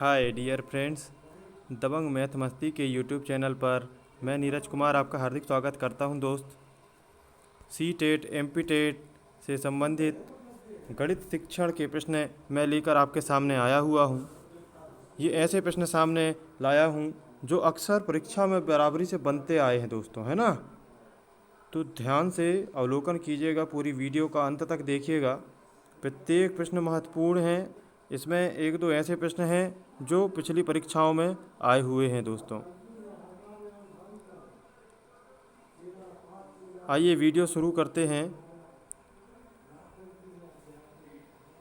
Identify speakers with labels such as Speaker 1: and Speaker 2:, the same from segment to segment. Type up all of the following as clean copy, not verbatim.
Speaker 1: Hi dear friends, दबंग math मस्ती के YouTube channel पर मैं नीरज कुमार आपका हार्दिक स्वागत करता हूं। दोस्त, C TET M P TET से संबंधित गणित शिक्षण के प्रश्न मैं लेकर आपके सामने आया हुआ हूं। ये ऐसे प्रश्न सामने लाया हूं जो अक्सर परीक्षा में बराबरी से बनते आए हैं दोस्तों, है ना। तो ध्यान से अवलोकन कीजिएगा, पूरी वीडियो का अंत तक देखिएगा। प्रत्येक प्रश्न महत्वपूर्ण है। इसमें एक दो ऐसे प्रश्न हैं जो पिछली परीक्षाओं में आए हुए हैं दोस्तों। आइए वीडियो शुरू करते हैं।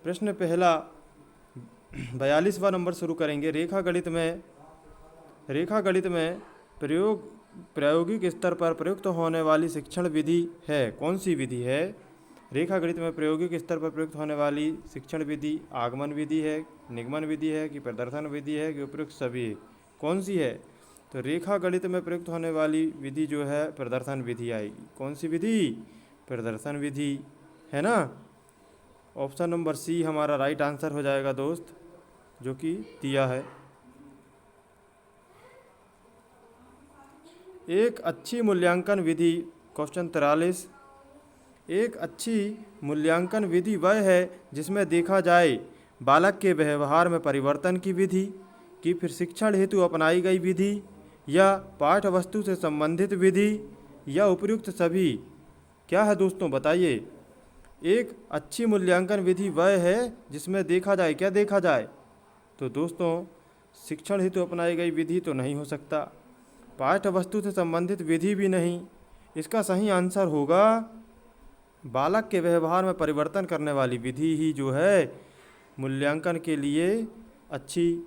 Speaker 1: प्रश्न पहला 42वां नंबर शुरू करेंगे। रेखा गणित में प्रायोगिक स्तर पर प्रयुक्त होने वाली शिक्षण विधि है। कौन सी विधि है? रेखा गणित में प्रायोगिक स्तर पर प्रयुक्त होने वाली शिक्षण विधि आगमन विधि है, निगमन विधि है कि प्रदर्शन विधि है कि उपयुक्त सभी है? कौन सी है? तो रेखा गणित में प्रयुक्त होने वाली विधि जो है प्रदर्शन विधि आएगी। कौन सी विधि? प्रदर्शन विधि, है ना। ऑप्शन नंबर सी हमारा राइट आंसर हो जाएगा दोस्त, जो कि दिया है। एक अच्छी मूल्यांकन विधि, क्वेश्चन 43। एक अच्छी मूल्यांकन विधि वह है जिसमें देखा जाए बालक के व्यवहार में परिवर्तन की विधि, कि फिर शिक्षण हेतु अपनाई गई विधि, या पाठ्य वस्तु से संबंधित विधि, या उपयुक्त सभी। क्या है दोस्तों, बताइए। एक अच्छी मूल्यांकन विधि वह है जिसमें देखा जाए, क्या देखा जाए? तो दोस्तों, शिक्षण हेतु अपनाई गई विधि तो नहीं हो सकता, पाठ्य वस्तु से संबंधित विधि भी नहीं। इसका सही आंसर होगा बालक के व्यवहार में परिवर्तन करने वाली विधि ही जो है मूल्यांकन के लिए अच्छी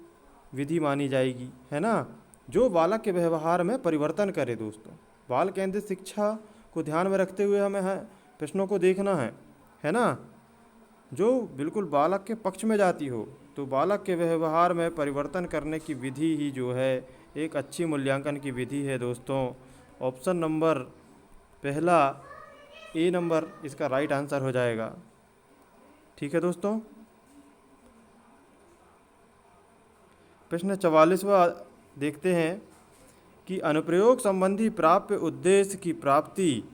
Speaker 1: विधि मानी जाएगी, है ना। जो बालक के व्यवहार में परिवर्तन करे दोस्तों। बाल केंद्रित शिक्षा को ध्यान में रखते हुए हमें प्रश्नों को देखना है ना। जो बिल्कुल बालक के पक्ष में जाती हो, तो बालक के व्यवहार में परिवर्तन करने की विधि ही जो है एक अच्छी मूल्यांकन की विधि है दोस्तों। ऑप्शन नंबर पहला ए नंबर इसका राइट आंसर हो जाएगा। ठीक है दोस्तों। प्रश्न 44वां देखते हैं कि अनुप्रयोग संबंधी प्राप्य उद्देश्य की प्राप्ति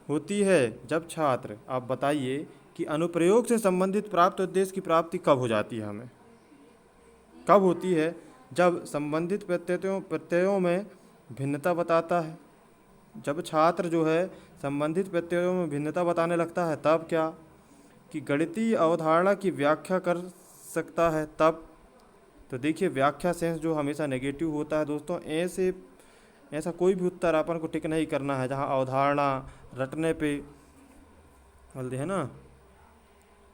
Speaker 1: होती है जब छात्र, आप बताइए कि अनुप्रयोग से संबंधित प्राप्त उद्देश्य की प्राप्ति कब हो जाती है, हमें कब होती है? जब संबंधित प्रत्ययों में भिन्नता बताता है। जब छात्र जो है संबंधित प्रत्ययों में भिन्नता बताने लगता है तब। क्या कि गणितीय अवधारणा की व्याख्या कर सकता है तब। तो देखिए, व्याख्या सेंस जो हमेशा नेगेटिव होता है दोस्तों, ऐसा कोई भी उत्तर अपन को टिक नहीं करना है जहाँ अवधारणा रटने पे बोलते हैं ना।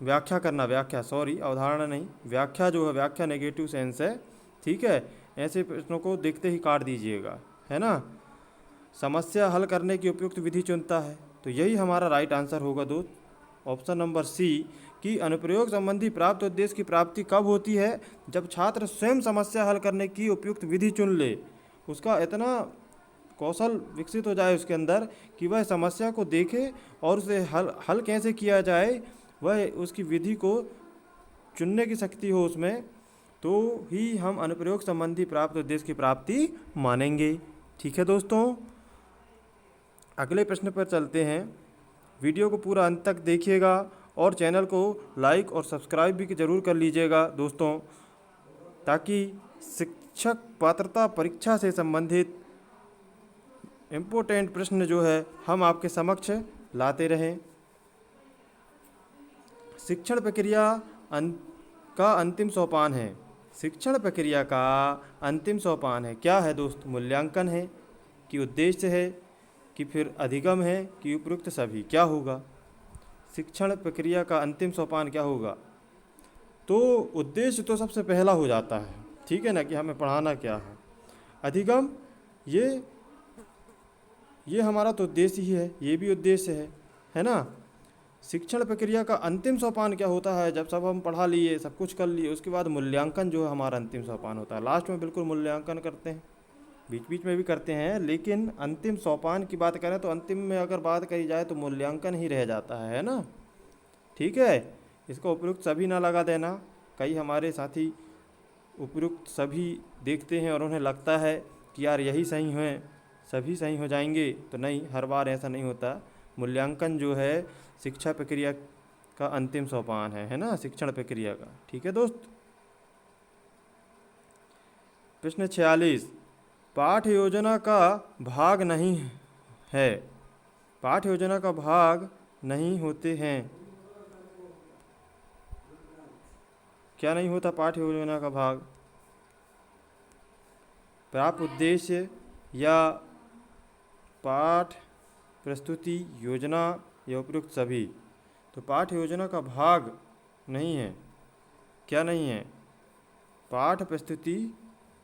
Speaker 1: व्याख्या करना, अवधारणा नहीं, व्याख्या जो है, व्याख्या नेगेटिव सेंस है। ठीक है, ऐसे प्रश्नों को देखते ही काट दीजिएगा, है ना। समस्या हल करने की उपयुक्त विधि चुनता है, तो यही हमारा राइट आंसर होगा दोस्त। ऑप्शन नंबर सी कि अनुप्रयोग संबंधी प्राप्त उद्देश्य की प्राप्ति कब होती है? जब छात्र स्वयं समस्या हल करने की उपयुक्त विधि चुन ले, उसका इतना कौशल विकसित हो जाए उसके अंदर कि वह समस्या को देखे और उसे हल कैसे किया जाए, वह उसकी विधि को चुनने की शक्ति हो उसमें, तो ही हम अनुप्रयोग संबंधी प्राप्त उद्देश्य की प्राप्ति मानेंगे। ठीक है दोस्तों, अगले प्रश्न पर चलते हैं। वीडियो को पूरा अंत तक देखिएगा और चैनल को लाइक और सब्सक्राइब भी ज़रूर कर लीजिएगा दोस्तों, ताकि शिक्षक पात्रता परीक्षा से संबंधित इम्पोर्टेंट प्रश्न जो है हम आपके समक्ष लाते रहें। शिक्षण प्रक्रिया का अंतिम सोपान है। शिक्षण प्रक्रिया का अंतिम सोपान है, क्या है दोस्त? मूल्यांकन है कि उद्देश्य है कि फिर अधिगम है कि उपयुक्त सभी? क्या होगा? शिक्षण प्रक्रिया का अंतिम सोपान क्या होगा? तो उद्देश्य तो सबसे पहला हो जाता है, ठीक है ना, कि हमें पढ़ाना क्या है। अधिगम ये हमारा तो उद्देश्य ही है, ये भी उद्देश्य है ना। शिक्षण प्रक्रिया का अंतिम सोपान क्या होता है? जब सब हम पढ़ा लिए, सब कुछ कर लिए, उसके बाद मूल्यांकन जो है हमारा अंतिम सोपान होता है। लास्ट में बिल्कुल मूल्यांकन करते हैं, बीच बीच में भी करते हैं, लेकिन अंतिम सोपान की बात करें तो अंतिम में अगर बात करी जाए तो मूल्यांकन ही रह जाता है ना। ठीक है, इसको उपयुक्त सभी ना लगा देना। कई हमारे साथी उपयुक्त सभी देखते हैं और उन्हें लगता है कि यार यही सही है, सभी सही हो जाएंगे, तो नहीं, हर बार ऐसा नहीं होता। मूल्यांकन जो है शिक्षा प्रक्रिया का अंतिम सोपान है ना, शिक्षण प्रक्रिया का। ठीक है दोस्त। प्रश्न 46, पाठ योजना का भाग नहीं है, पाठ योजना का भाग नहीं होते हैं। क्या नहीं होता पाठ योजना का भाग? प्राप्त उद्देश्य या पाठ प्रस्तुति योजना या उपयुक्त सभी। तो पाठ योजना का भाग नहीं है। क्या नहीं है? पाठ प्रस्तुति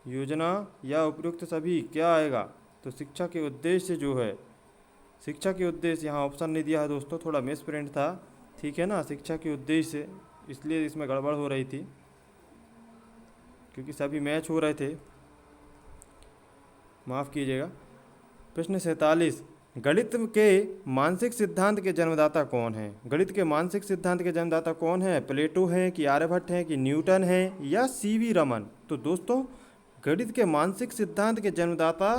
Speaker 1: योजना या उपयुक्त सभी। क्या आएगा? तो शिक्षा के उद्देश्य जो है, शिक्षा के उद्देश्य, यहाँ ऑप्शन नहीं दिया है दोस्तों, थोड़ा मिस प्रिंट था। ठीक है ना, शिक्षा के उद्देश्य, इसलिए इसमें गड़बड़ हो रही थी क्योंकि सभी मैच हो रहे थे, माफ़ कीजिएगा। प्रश्न 47, गणित के मानसिक सिद्धांत के जन्मदाता कौन है? गणित के मानसिक सिद्धांत के जन्मदाता कौन है? प्लेटो है कि आर्यभट्ट है कि न्यूटन है या सीवी रमन? तो दोस्तों गणित के मानसिक सिद्धांत के जन्मदाता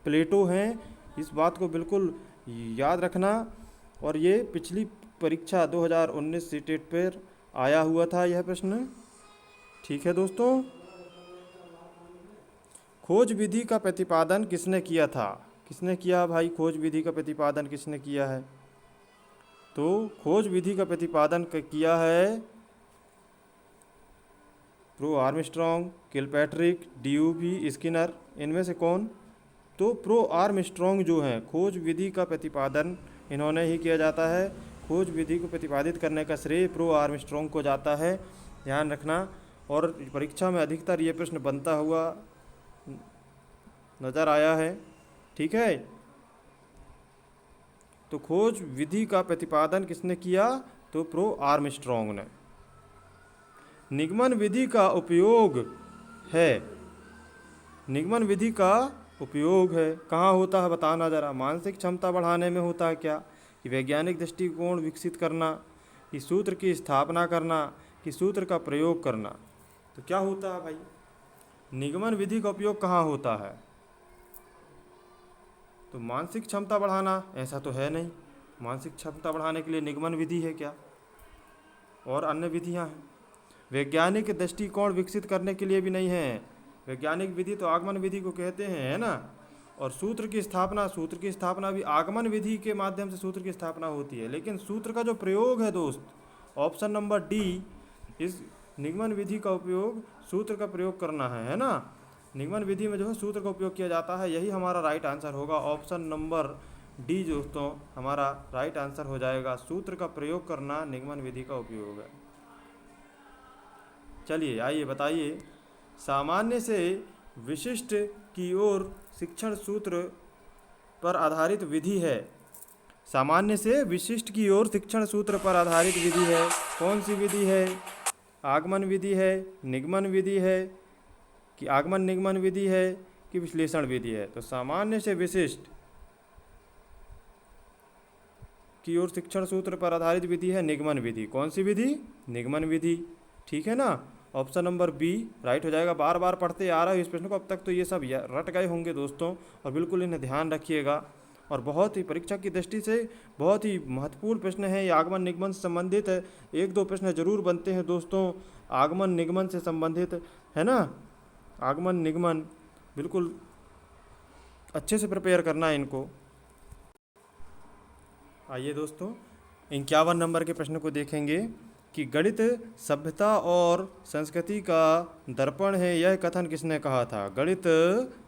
Speaker 1: प्लेटो हैं, इस बात को बिल्कुल याद रखना। और ये पिछली परीक्षा 2019 सीटेट पर आया हुआ था यह प्रश्न। ठीक है दोस्तों। खोज विधि का प्रतिपादन किसने किया था? किसने किया भाई? खोज विधि का प्रतिपादन किसने किया है? तो खोज विधि का प्रतिपादन किया है प्रो आर्मस्ट्रॉन्ग, किलपैट्रिक, ड्यूबी, स्किनर। इनमें से कौन? तो प्रो आर्मस्ट्रॉन्ग जो हैं, खोज विधि का प्रतिपादन इन्होंने ही किया जाता है। खोज विधि को प्रतिपादित करने का श्रेय प्रो आर्मस्ट्रॉन्ग को जाता है, ध्यान रखना। और परीक्षा में अधिकतर ये प्रश्न बनता हुआ नज़र आया है। ठीक है। तो खोज विधि का प्रतिपादन किसने किया? तो प्रो आर्मस्ट्रॉन्ग ने। निगमन विधि का उपयोग है, निगमन विधि का उपयोग है कहाँ होता है बताना ज़रा। मानसिक क्षमता बढ़ाने में होता है क्या? कि वैज्ञानिक दृष्टिकोण विकसित करना, कि सूत्र की स्थापना करना, कि सूत्र का प्रयोग करना। तो क्या होता है भाई? निगमन विधि का उपयोग कहाँ होता है? तो मानसिक क्षमता बढ़ाना, ऐसा तो है नहीं। मानसिक क्षमता बढ़ाने के लिए निगमन विधि है क्या? और अन्य विधियां हैं। वैज्ञानिक दृष्टिकोण विकसित करने के लिए भी नहीं है। वैज्ञानिक विधि तो आगमन विधि को कहते हैं, है ना। और सूत्र की स्थापना, सूत्र की स्थापना भी आगमन विधि के माध्यम से सूत्र की स्थापना होती है। लेकिन सूत्र का जो प्रयोग है दोस्त, ऑप्शन नंबर डी, इस निगमन विधि का उपयोग सूत्र का प्रयोग करना है ना। निगमन विधि में जो है सूत्र का उपयोग किया जाता है, यही हमारा राइट आंसर होगा। ऑप्शन नंबर डी दोस्तों हमारा राइट आंसर हो जाएगा। सूत्र का प्रयोग करना निगमन विधि का उपयोग है। चलिए आइए बताइए, सामान्य से विशिष्ट की ओर शिक्षण सूत्र पर आधारित विधि है। सामान्य से विशिष्ट की ओर शिक्षण सूत्र पर आधारित विधि है। कौन सी विधि है? आगमन विधि है, निगमन विधि है, कि आगमन निगमन विधि है, कि विश्लेषण विधि है? तो सामान्य से विशिष्ट की ओर शिक्षण सूत्र पर आधारित विधि है निगमन विधि। कौन सी विधि? निगमन विधि। ठीक है ना। ऑप्शन नंबर बी राइट हो जाएगा। बार बार पढ़ते आ रहा है इस प्रश्न को, अब तक तो ये सब रट गए होंगे दोस्तों, और बिल्कुल इन्हें ध्यान रखिएगा। और बहुत ही परीक्षा की दृष्टि से बहुत ही महत्वपूर्ण प्रश्न है ये। आगमन निगमन से संबंधित है, एक दो प्रश्न जरूर बनते हैं दोस्तों आगमन निगमन से संबंधित, है ना। आगमन निगमन बिल्कुल अच्छे से प्रिपेयर करना है इनको। आइए दोस्तों 51 नंबर के प्रश्न को देखेंगे कि गणित सभ्यता और संस्कृति का दर्पण है, यह कथन किसने कहा था? गणित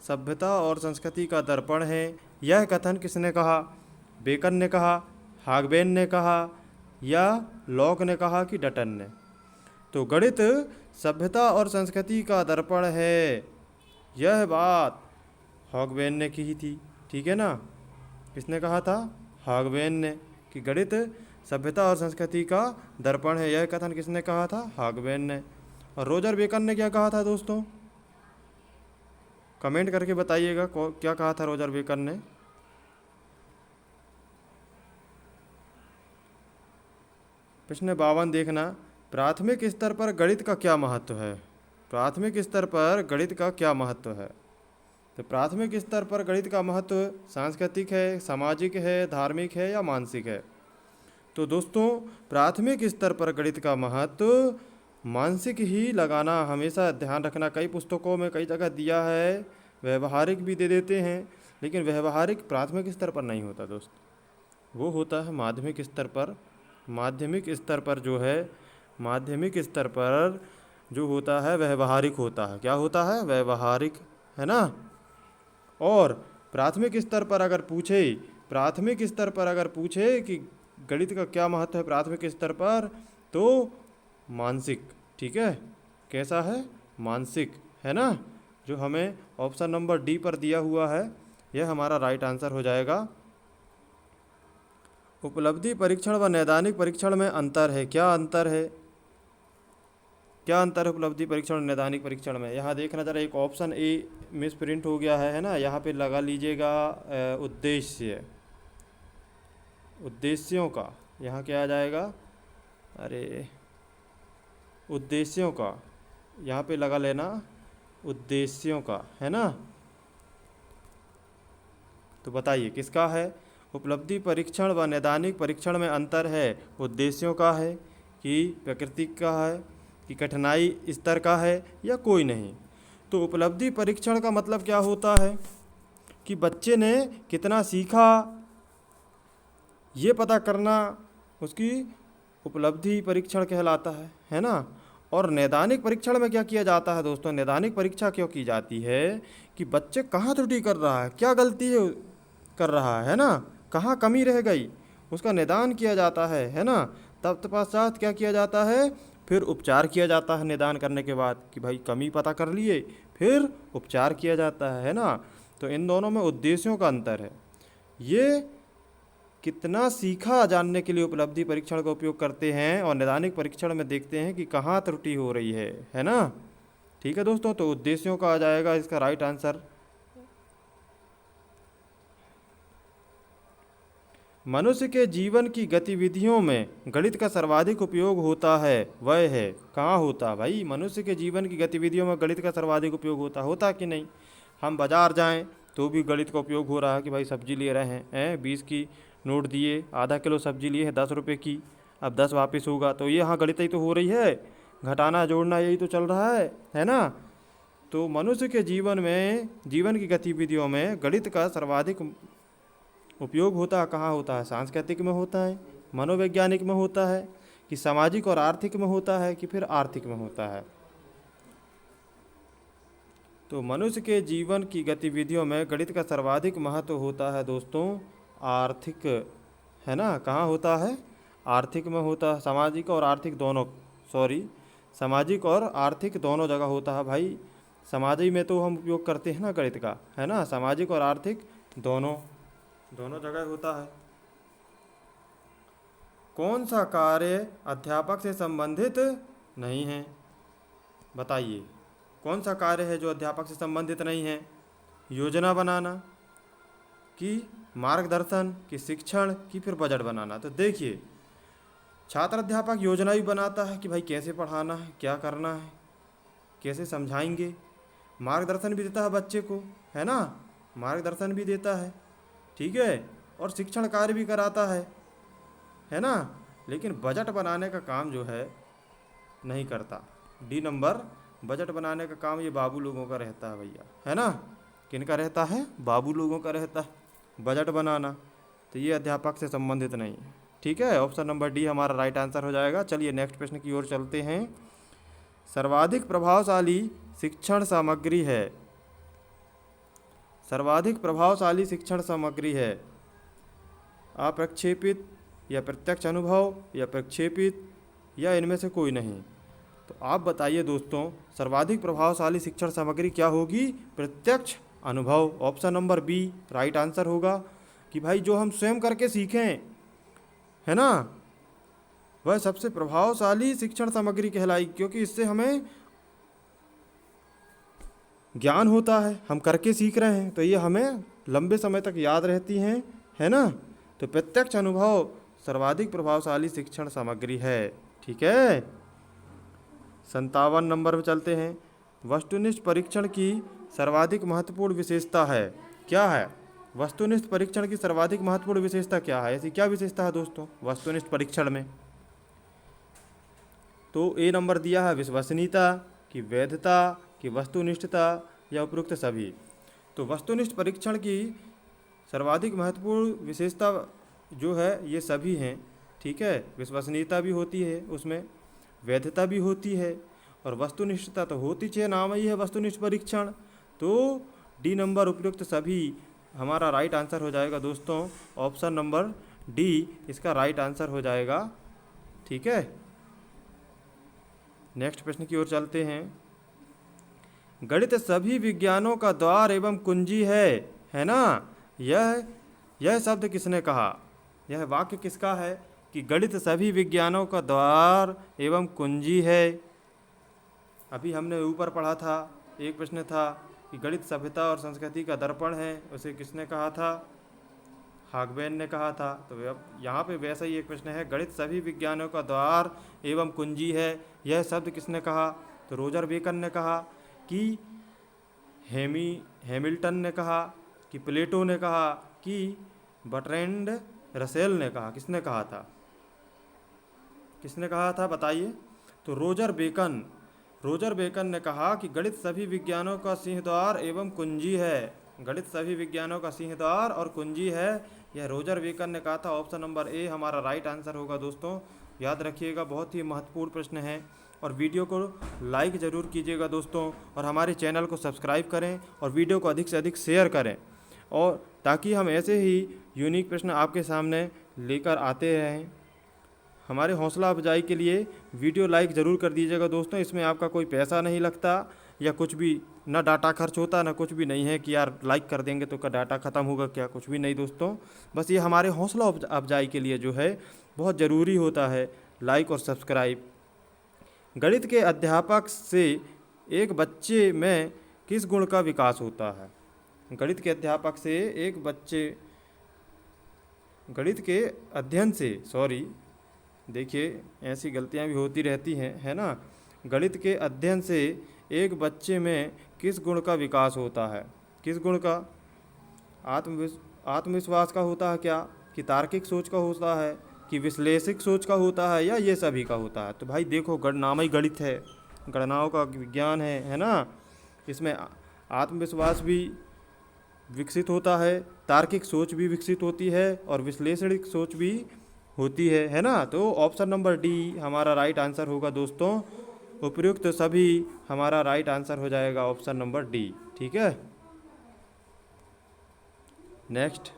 Speaker 1: सभ्यता और संस्कृति का दर्पण है, यह कथन किसने कहा? बेकन ने कहा, हागबेन ने कहा, या लॉक ने कहा, कि डटन ने? तो गणित सभ्यता और संस्कृति का दर्पण है, यह बात हागबेन ने की थी। ठीक है ना। किसने कहा था? हागबेन ने, कि गणित सभ्यता और संस्कृति का दर्पण है, यह कथन किसने कहा था? हागबेन ने। और रोजर बेकन ने क्या कहा था दोस्तों? कमेंट करके बताइएगा क्या कहा था रोजर बेकन ने। प्रश्न 52 देखना, प्राथमिक स्तर पर गणित का क्या महत्व है? प्राथमिक स्तर पर गणित का क्या महत्व है? तो प्राथमिक स्तर पर गणित का महत्व सांस्कृतिक है, सामाजिक है, धार्मिक है या मानसिक है? तो दोस्तों, प्राथमिक स्तर पर गणित का महत्व मानसिक ही लगाना हमेशा ध्यान रखना। कई पुस्तकों में कई जगह दिया है, व्यवहारिक भी दे देते हैं, लेकिन व्यवहारिक प्राथमिक स्तर पर नहीं होता दोस्त, वो होता है माध्यमिक स्तर पर। माध्यमिक स्तर पर जो है, माध्यमिक स्तर पर जो होता है व्यवहारिक होता है। क्या होता है? व्यवहारिक, है ना। और प्राथमिक स्तर पर अगर पूछे, प्राथमिक स्तर पर अगर पूछे कि गणित का क्या महत्व है प्राथमिक स्तर पर, तो मानसिक। ठीक है, कैसा है? मानसिक, है ना। जो हमें ऑप्शन नंबर डी पर दिया हुआ है, यह हमारा राइट आंसर हो जाएगा। उपलब्धि परीक्षण व नैदानिक परीक्षण में अंतर है। क्या अंतर है? क्या अंतर है उपलब्धि परीक्षण और नैदानिक परीक्षण में? यहाँ देखना जरा, एक ऑप्शन ए मिस प्रिंट हो गया है ना, यहाँ पे लगा लीजिएगा उद्देश्य, उद्देश्यों का। यहाँ क्या आ जाएगा? अरे उद्देश्यों का, यहाँ पे लगा लेना उद्देश्यों का, है ना। तो बताइए किसका है? उपलब्धि परीक्षण व नैदानिक परीक्षण में अंतर है, उद्देश्यों का है कि प्रकृति का है कि कठिनाई स्तर का है या कोई नहीं? तो उपलब्धि परीक्षण का मतलब क्या होता है कि बच्चे ने कितना सीखा, ये पता करना उसकी उपलब्धि परीक्षण कहलाता है ना। और नैदानिक परीक्षण में क्या किया जाता है दोस्तों? नैदानिक परीक्षा क्यों की जाती है कि बच्चे कहाँ त्रुटि कर रहा है, क्या गलती कर रहा है ना, कहाँ कमी रह गई, उसका निदान किया जाता है ना। तब पश्चात क्या किया जाता है? फिर उपचार किया जाता है निदान करने के बाद, कि भाई कमी पता कर लिए, फिर उपचार किया जाता है ना। तो इन दोनों में उद्देश्यों का अंतर है। ये कितना सीखा जानने के लिए उपलब्धि परीक्षण का उपयोग करते हैं, और नैदानिक परीक्षण में देखते हैं कि कहाँ त्रुटि हो रही है ना। ठीक है दोस्तों, तो उद्देश्यों का आ जाएगा इसका राइट आंसर। मनुष्य के जीवन की गतिविधियों में गणित का सर्वाधिक उपयोग होता है, वह है? कहाँ होता है भाई? मनुष्य के जीवन की गतिविधियों में गणित का सर्वाधिक उपयोग होता कि नहीं? हम बाजार जाएं तो भी गणित का उपयोग हो रहा है कि भाई सब्जी ले रहे हैं 20 की नोट दिए, आधा किलो सब्जी लिए है 10 रुपये की, अब 10 वापस होगा, तो ये हाँ गणित ही तो हो रही है, घटाना जोड़ना यही तो चल रहा है ना। तो मनुष्य के जीवन में, जीवन की गतिविधियों में गणित का सर्वाधिक उपयोग होता है। कहाँ होता है? सांस्कृतिक में होता है, मनोवैज्ञानिक में होता है, कि सामाजिक और आर्थिक में होता है, कि फिर आर्थिक में होता है? तो मनुष्य के जीवन की गतिविधियों में गणित का सर्वाधिक महत्व होता है दोस्तों आर्थिक, है ना। कहाँ होता है? आर्थिक में होता है। सामाजिक और आर्थिक दोनों, सामाजिक और आर्थिक दोनों जगह होता है भाई। सामाजिक में तो हम उपयोग करते हैं ना गणित का, है ना। सामाजिक और आर्थिक दोनों जगह होता है। कौन सा कार्य अध्यापक से संबंधित नहीं है? बताइए कौन सा कार्य है जो अध्यापक से संबंधित नहीं है? योजना बनाना, कि मार्गदर्शन, कि शिक्षण, कि फिर बजट बनाना? तो देखिए, छात्र अध्यापक योजना भी बनाता है कि भाई कैसे पढ़ाना है, क्या करना है, कैसे समझाएंगे। मार्गदर्शन भी देता है बच्चे को, है ना, मार्गदर्शन भी देता है, ठीक है। और शिक्षण कार्य भी कराता है ना। लेकिन बजट बनाने का काम जो है नहीं करता। डी नंबर, बजट बनाने का काम ये बाबू लोगों का रहता है भैया, है ना। किनका रहता है? बाबू लोगों का रहता है बजट बनाना। तो ये अध्यापक से संबंधित नहीं है, ठीक है। ऑप्शन नंबर डी हमारा राइट आंसर हो जाएगा। चलिए नेक्स्ट प्रश्न की ओर चलते हैं। सर्वाधिक प्रभावशाली शिक्षण सामग्री है, सर्वाधिक प्रभावशाली शिक्षण सामग्री है अप्रक्षेपित या प्रत्यक्ष अनुभव या प्रक्षेपित या इनमें से कोई नहीं? तो आप बताइए दोस्तों, सर्वाधिक प्रभावशाली शिक्षण सामग्री क्या होगी? प्रत्यक्ष अनुभव। Option number B right answer होगा, कि भाई जो हम स्वयं करके सीखें, है ना, वह सबसे प्रभावशाली शिक्षण सामग्री कहलाई, क्योंकि इससे हमें ज्ञान होता है, हम करके सीख रहे हैं, तो ये हमें लंबे समय तक याद रहती हैं, है ना। तो प्रत्यक्ष अनुभव सर्वाधिक प्रभावशाली शिक्षण सामग्री है, ठीक है। 57 नंबर पर चलते हैं। वस्तुनिष्ठ परीक्षण की सर्वाधिक महत्वपूर्ण विशेषता है? क्या है? वस्तुनिष्ठ परीक्षण की सर्वाधिक महत्वपूर्ण विशेषता क्या है? ऐसी क्या विशेषता है दोस्तों वस्तुनिष्ठ परीक्षण में? तो ए नंबर दिया है विश्वसनीयता, की वैधता, की वस्तुनिष्ठता या उपरोक्त सभी। तो वस्तुनिष्ठ परीक्षण की सर्वाधिक महत्वपूर्ण विशेषता जो है ये सभी हैं, ठीक है। विश्वसनीयता भी होती है उसमें, वैधता भी होती है और वस्तुनिष्ठता तो होती चाहिए, नाम ही है वस्तुनिष्ठ परीक्षण। तो डी नंबर उपयुक्त सभी हमारा राइट आंसर हो जाएगा दोस्तों। ऑप्शन नंबर डी इसका राइट आंसर हो जाएगा, ठीक है। नेक्स्ट प्रश्न की ओर चलते हैं। गणित सभी विज्ञानों का द्वार एवं कुंजी है ना। यह शब्द किसने कहा? यह वाक्य किसका है कि गणित सभी विज्ञानों का द्वार एवं कुंजी है? अभी हमने ऊपर पढ़ा था, एक प्रश्न था कि गणित सभ्यता और संस्कृति का दर्पण है, उसे किसने कहा था? हागबेन ने कहा था। तो अब यहाँ पे वैसा ही एक प्रश्न है, गणित सभी विज्ञानों का द्वार एवं कुंजी है, यह शब्द किसने कहा? तो रोजर बेकन ने कहा, कि हैमिल्टन ने कहा, कि प्लेटो ने कहा, कि बर्ट्रैंड रसेल ने कहा? किसने कहा था? किसने कहा था बताइए? तो रोजर बेकन ने कहा कि गणित सभी विज्ञानों का सिंहद्वार एवं कुंजी है। गणित सभी विज्ञानों का सिंहद्वार और कुंजी है, यह रोजर बेकन ने कहा था। ऑप्शन नंबर ए हमारा राइट आंसर होगा दोस्तों। याद रखिएगा, बहुत ही महत्वपूर्ण प्रश्न है। और वीडियो को लाइक ज़रूर कीजिएगा दोस्तों, और हमारे चैनल को सब्सक्राइब करें और वीडियो को अधिक से अधिक शेयर करें, और ताकि हम ऐसे ही यूनिक प्रश्न आपके सामने लेकर आते रहें। हमारे हौसला अफजाई के लिए वीडियो लाइक ज़रूर कर दीजिएगा दोस्तों। इसमें आपका कोई पैसा नहीं लगता या कुछ भी, ना डाटा खर्च होता ना कुछ भी नहीं है कि यार लाइक कर देंगे तो का डाटा ख़त्म होगा क्या, कुछ भी नहीं दोस्तों। बस ये हमारे हौसला अफजाई के लिए जो है बहुत ज़रूरी होता है लाइक और सब्सक्राइब। गणित के अध्यापक से एक बच्चे में किस गुण का विकास होता है? गणित के अध्यापक से एक बच्चे, गणित के अध्ययन से, देखिए ऐसी गलतियां भी होती रहती हैं, है ना। गणित के अध्ययन से एक बच्चे में किस गुण का विकास होता है? किस गुण का? आत्मविश्वास का होता है क्या, कि तार्किक सोच का होता है, कि विश्लेषिक सोच का होता है, या ये सभी का होता है? तो भाई देखो, नाम ही गणित है, गणनाओं का विज्ञान है ना। इसमें आत्मविश्वास भी विकसित होता है, तार्किक सोच भी विकसित होती है और विश्लेषणिक सोच भी होती है ना। तो ऑप्शन नंबर डी हमारा राइट आंसर होगा दोस्तों। उपयुक्त सभी हमारा राइट आंसर हो जाएगा ऑप्शन नंबर डी, ठीक है। नेक्स्ट,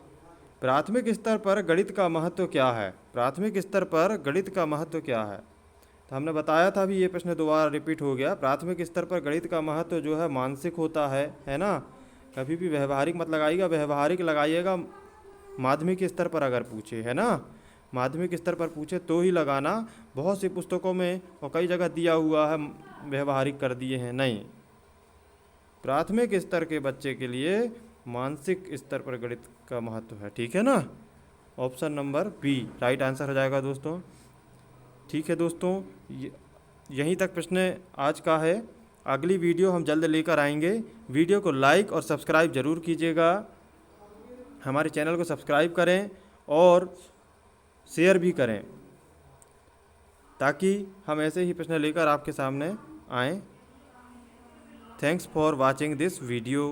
Speaker 1: प्राथमिक स्तर पर गणित का महत्व क्या है? प्राथमिक स्तर पर गणित का महत्व क्या है? तो हमने बताया था, भी ये प्रश्न दोबारा रिपीट हो गया। प्राथमिक स्तर पर गणित का महत्व जो है मानसिक होता है ना। कभी भी व्यवहारिक मत लगाइएगा, व्यवहारिक लगाइएगा माध्यमिक स्तर पर अगर पूछे, है ना। माध्यमिक स्तर पर पूछे तो ही लगाना। बहुत सी पुस्तकों में और कई जगह दिया हुआ है व्यवहारिक कर दिए हैं, नहीं। प्राथमिक स्तर के बच्चे के लिए मानसिक स्तर पर गणित का महत्व है, ठीक है ना। Option number B right answer हो जाएगा दोस्तों, ठीक है दोस्तों। यहीं तक प्रश्न आज का है। अगली वीडियो हम जल्द लेकर आएंगे। वीडियो को लाइक और सब्सक्राइब ज़रूर कीजिएगा, हमारे चैनल को सब्सक्राइब करें और शेयर भी करें, ताकि हम ऐसे ही प्रश्न लेकर आपके सामने आएँ। Thanks for watching this video.